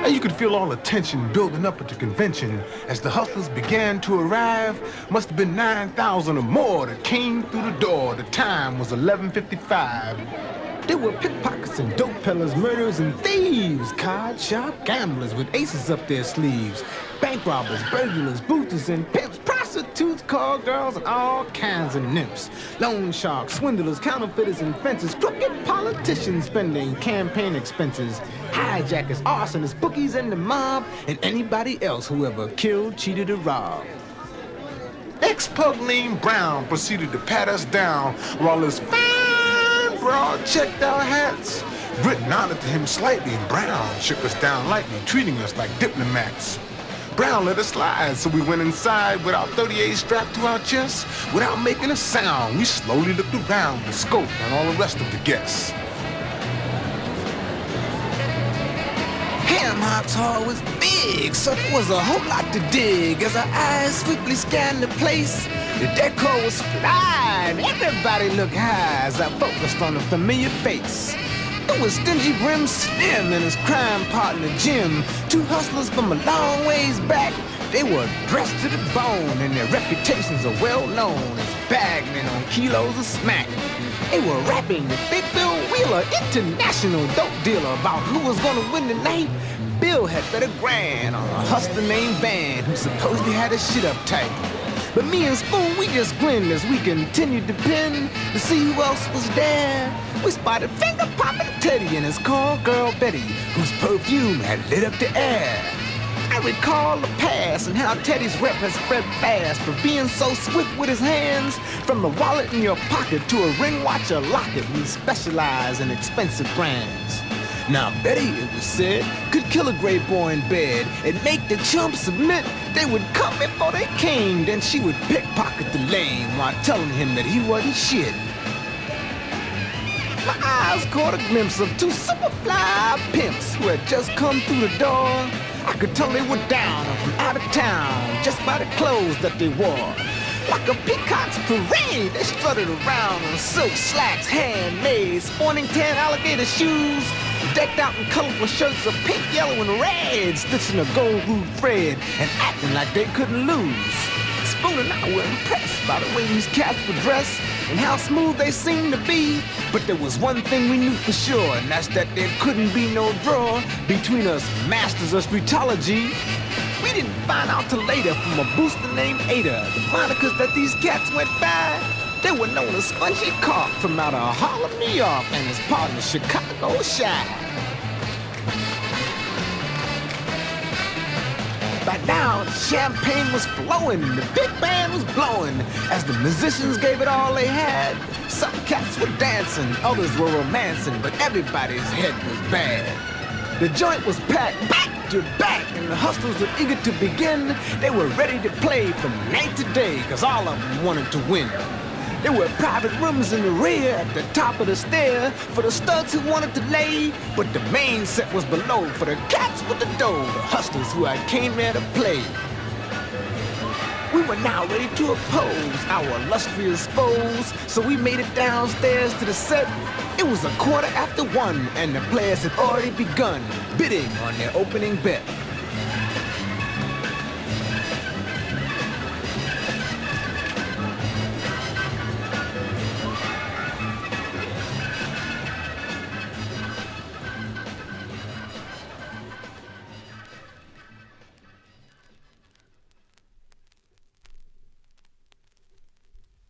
And you could feel all the tension building up at the convention as the hustlers began to arrive. Must have been 9,000 or more that came through the door. The time was 11:55. There were pickpockets and dope peddlers, murderers and thieves, card sharp gamblers with aces up their sleeves, bank robbers, burglars, boosters and pimps, prostitutes, call girls, and all kinds of nymphs. Loan sharks, swindlers, counterfeiters and fences, crooked politicians spending campaign expenses, hijackers, arsonists, bookies and the mob, and anybody else who ever killed, cheated, or robbed. Ex-pug named Brown proceeded to pat us down while his broad checked our hats. Britt nodded to him slightly and Brown shook us down lightly, treating us like diplomats. Brown let us slide, so we went inside with our 38 strapped to our chests. Without making a sound, we slowly looked around the scope and all the rest of the guests. Hamhock's hall was big, so there was a whole lot to dig. As our eyes swiftly scanned the place, the decor was fly, and everybody looked high as I focused on a familiar face. It was Stingy Brim Slim and his crime partner Jim, two hustlers from a long ways back. They were dressed to the bone, and their reputations are well known as bagmen on kilos of smack. They were rapping with Big Bill Wheeler, international dope dealer, about who was gonna win the night. Bill had bet a grand on a hustler named Van, who supposedly had his shit uptight. But me and Spoon, we just grinned as we continued to pin to see who else was there. We spotted finger-popping Teddy and his call girl Betty, whose perfume had lit up the air. I recall the past and how Teddy's rep has spread fast for being so swift with his hands. From the wallet in your pocket to a ring watch or locket, we specialize in expensive brands. Now Betty, it was said, could kill a gray boy in bed and make the chumps admit they would come before they came. Then she would pickpocket the lame while telling him that he wasn't shit. My eyes caught a glimpse of two super fly pimps who had just come through the door. I could tell they were down and from out of town just by the clothes that they wore. Like a peacock's parade, they strutted around in silk slacks, handmade, sporting tan alligator shoes, decked out in colorful shirts of pink, yellow, and red, stitching a gold root thread and acting like they couldn't lose. Spoon and I were impressed by the way these cats were dressed and how smooth they seemed to be. But there was one thing we knew for sure, and that's that there couldn't be no draw between us masters of streetology. We didn't find out till later from a booster named Ada, the monikers that these cats went by. They were known as Spongy Carp from out of Harlem, New York, and his partner Chicago Shy. By now, the champagne was flowing, the big band was blowing, as the musicians gave it all they had. Some cats were dancing, others were romancing, but everybody's head was bad. The joint was packed back to back, and the hustlers were eager to begin. They were ready to play from night to day, cause all of them wanted to win. There were private rooms in the rear at the top of the stair for the studs who wanted to lay, but the main set was below for the cats with the dough, the hustlers who had came there to play. We were now ready to oppose our illustrious foes, so we made it downstairs to the set. It was 1:15, and the players had already begun bidding on their opening bet.